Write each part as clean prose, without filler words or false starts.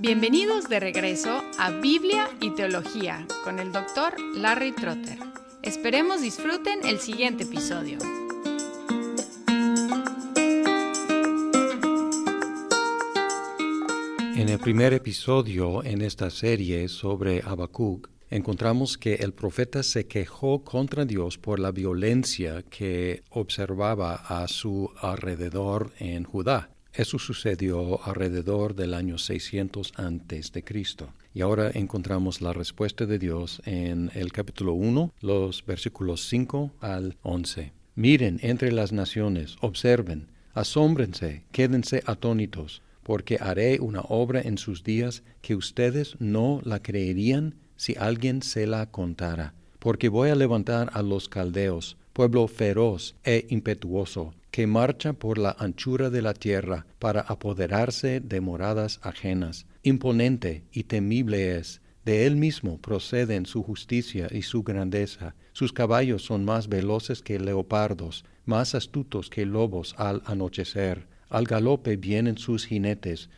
Bienvenidos de regreso a Biblia y Teología con el Dr. Larry Trotter. Esperemos disfruten el siguiente episodio. En el primer episodio en esta serie sobre Habacuc, encontramos que el profeta se quejó contra Dios por la violencia que observaba a su alrededor en Judá. Eso sucedió alrededor del año 600 a.C. Y ahora encontramos la respuesta de Dios en el capítulo 1, los versículos 5 al 11. Miren entre las naciones, observen, asómbrense, quédense atónitos, porque haré una obra en sus días que ustedes no la creerían si alguien se la contara. Porque voy a levantar a los caldeos, pueblo feroz e impetuoso, que marcha por la anchura de la tierra para apoderarse de moradas ajenas. Imponente y temible es, de él mismo proceden su justicia y su grandeza. Sus caballos son más veloces que leopardos, más astutos que lobos al anochecer. Al galope vienen sus jinetes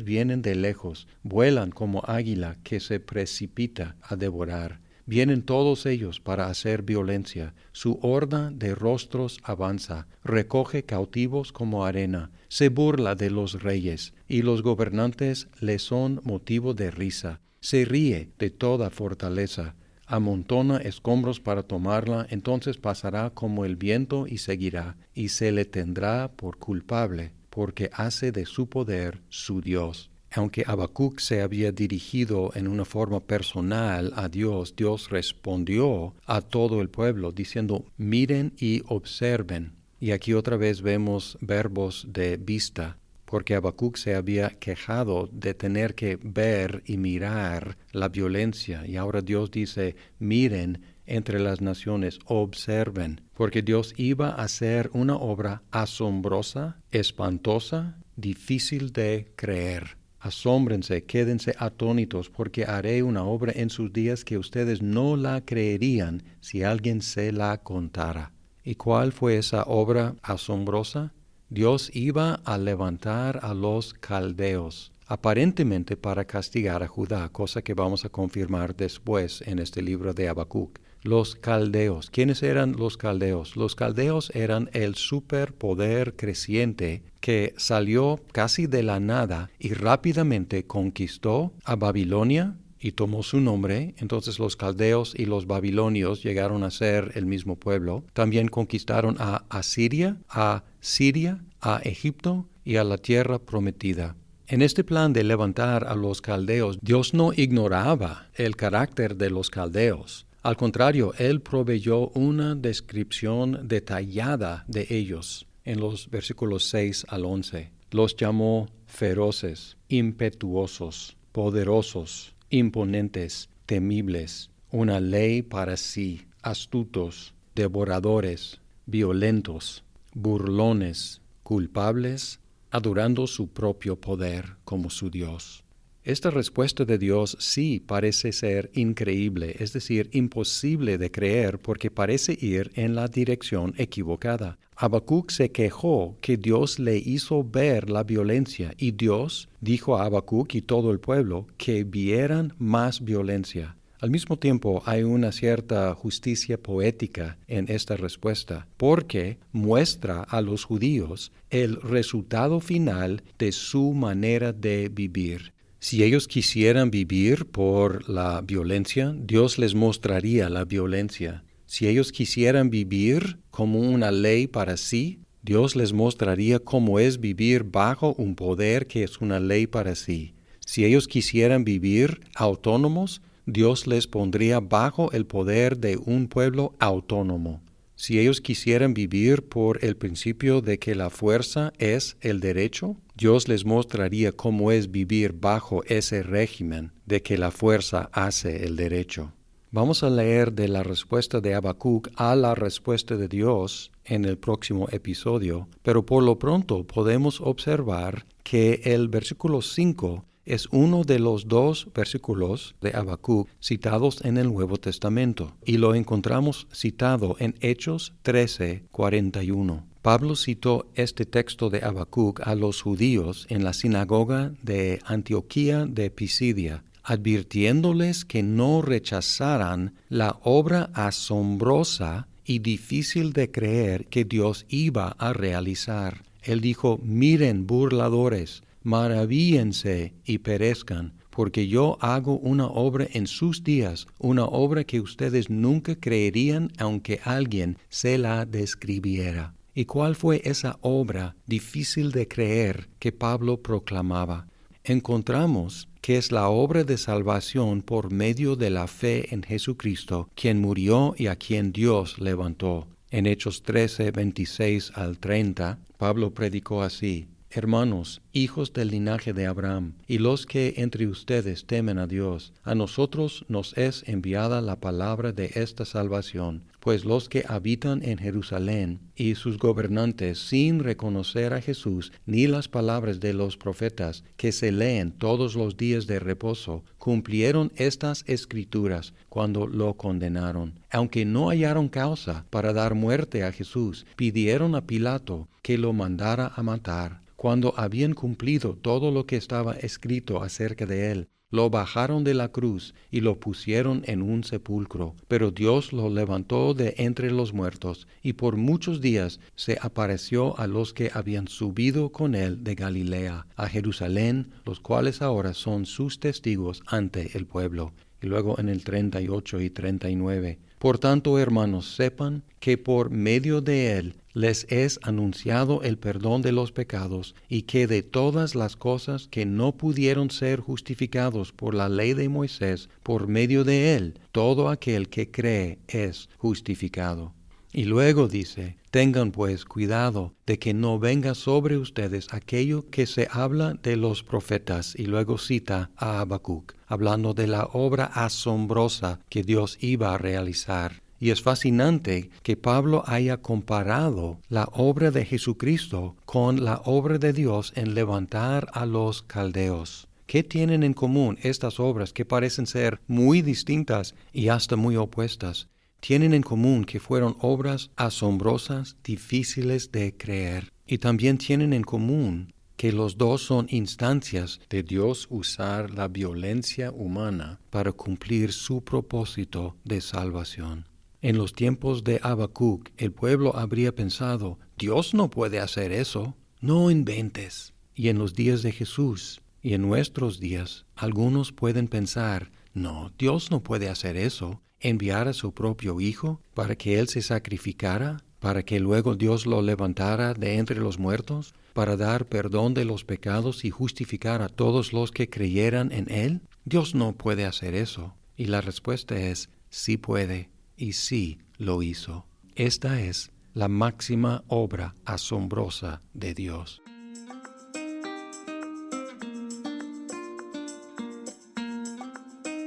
vienen de lejos, vuelan como águila que se precipita a devorar. Vienen todos ellos para hacer violencia, su horda de rostros avanza, recoge cautivos como arena, se burla de los reyes, y los gobernantes le son motivo de risa, se ríe de toda fortaleza, amontona escombros para tomarla, entonces pasará como el viento y seguirá, y se le tendrá por culpable, porque hace de su poder su Dios. Aunque Habacuc se había dirigido en una forma personal a Dios, Dios respondió a todo el pueblo diciendo, miren y observen. Y aquí otra vez vemos verbos de vista, porque Habacuc se había quejado de tener que ver y mirar la violencia. Y ahora Dios dice, miren entre las naciones, observen, porque Dios iba a hacer una obra asombrosa, espantosa, difícil de creer. Asómbrense, quédense atónitos, porque haré una obra en sus días que ustedes no la creerían si alguien se la contara. ¿Y cuál fue esa obra asombrosa? Dios iba a levantar a los caldeos, aparentemente para castigar a Judá, cosa que vamos a confirmar después en este libro de Habacuc. Los caldeos. ¿Quiénes eran los caldeos? Los caldeos eran el superpoder creciente que salió casi de la nada y rápidamente conquistó a Babilonia y tomó su nombre. Entonces los caldeos y los babilonios llegaron a ser el mismo pueblo. También conquistaron a Asiria, a Siria, a Egipto y a la tierra prometida. En este plan de levantar a los caldeos, Dios no ignoraba el carácter de los caldeos. Al contrario, Él proveyó una descripción detallada de ellos en los versículos 6 al 11. Los llamó feroces, impetuosos, poderosos, imponentes, temibles, una ley para sí, astutos, devoradores, violentos, burlones, culpables, adorando su propio poder como su Dios. Esta respuesta de Dios sí parece ser increíble, es decir, imposible de creer porque parece ir en la dirección equivocada. Habacuc se quejó que Dios le hizo ver la violencia y Dios dijo a Habacuc y todo el pueblo que vieran más violencia. Al mismo tiempo hay una cierta justicia poética en esta respuesta, porque muestra a los judíos el resultado final de su manera de vivir. Si ellos quisieran vivir por la violencia, Dios les mostraría la violencia. Si ellos quisieran vivir como una ley para sí, Dios les mostraría cómo es vivir bajo un poder que es una ley para sí. Si ellos quisieran vivir autónomos, Dios les pondría bajo el poder de un pueblo autónomo. Si ellos quisieran vivir por el principio de que la fuerza es el derecho, Dios les mostraría cómo es vivir bajo ese régimen de que la fuerza hace el derecho. Vamos a leer de la respuesta de Habacuc a la respuesta de Dios en el próximo episodio, pero por lo pronto podemos observar que el versículo 5 es uno de los dos versículos de Habacuc citados en el Nuevo Testamento y lo encontramos citado en Hechos 13:41. Pablo citó este texto de Habacuc a los judíos en la sinagoga de Antioquía de Pisidia, advirtiéndoles que no rechazaran la obra asombrosa y difícil de creer que Dios iba a realizar. Él dijo: miren, burladores, maravíllense y perezcan, porque yo hago una obra en sus días, una obra que ustedes nunca creerían aunque alguien se la describiera. ¿Y cuál fue esa obra difícil de creer que Pablo proclamaba? Encontramos que es la obra de salvación por medio de la fe en Jesucristo, quien murió y a quien Dios levantó. En Hechos 13, 26 al 30, Pablo predicó así: Hermanos, hijos del linaje de Abraham, y los que entre ustedes temen a Dios, a nosotros nos es enviada la palabra de esta salvación, pues los que habitan en Jerusalén y sus gobernantes, sin reconocer a Jesús ni las palabras de los profetas que se leen todos los días de reposo, cumplieron estas escrituras cuando lo condenaron. Aunque no hallaron causa para dar muerte a Jesús, pidieron a Pilato que lo mandara a matar. Cuando habían cumplido todo lo que estaba escrito acerca de él, lo bajaron de la cruz y lo pusieron en un sepulcro. Pero Dios lo levantó de entre los muertos, y por muchos días se apareció a los que habían subido con él de Galilea a Jerusalén, los cuales ahora son sus testigos ante el pueblo. Y luego en el 38 y 39. Por tanto, hermanos, sepan que por medio de él les es anunciado el perdón de los pecados, y que de todas las cosas que no pudieron ser justificados por la ley de Moisés, por medio de él, todo aquel que cree es justificado. Y luego dice: tengan pues cuidado de que no venga sobre ustedes aquello que se habla de los profetas. Y luego cita a Habacuc, hablando de la obra asombrosa que Dios iba a realizar. Y es fascinante que Pablo haya comparado la obra de Jesucristo con la obra de Dios en levantar a los caldeos. ¿Qué tienen en común estas obras que parecen ser muy distintas y hasta muy opuestas? Tienen en común que fueron obras asombrosas, difíciles de creer. Y también tienen en común que los dos son instancias de Dios usar la violencia humana para cumplir su propósito de salvación. En los tiempos de Habacuc, el pueblo habría pensado: Dios no puede hacer eso, no inventes. Y en los días de Jesús y en nuestros días, algunos pueden pensar: no, Dios no puede hacer eso, enviar a su propio Hijo para que Él se sacrificara, para que luego Dios lo levantara de entre los muertos, para dar perdón de los pecados y justificar a todos los que creyeran en Él. Dios no puede hacer eso. Y la respuesta es: sí puede. Y sí lo hizo. Esta es la máxima obra asombrosa de Dios.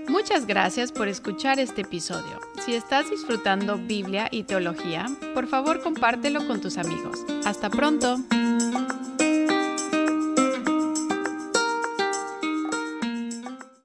Muchas gracias por escuchar este episodio. Si estás disfrutando Biblia y teología, por favor compártelo con tus amigos. ¡Hasta pronto!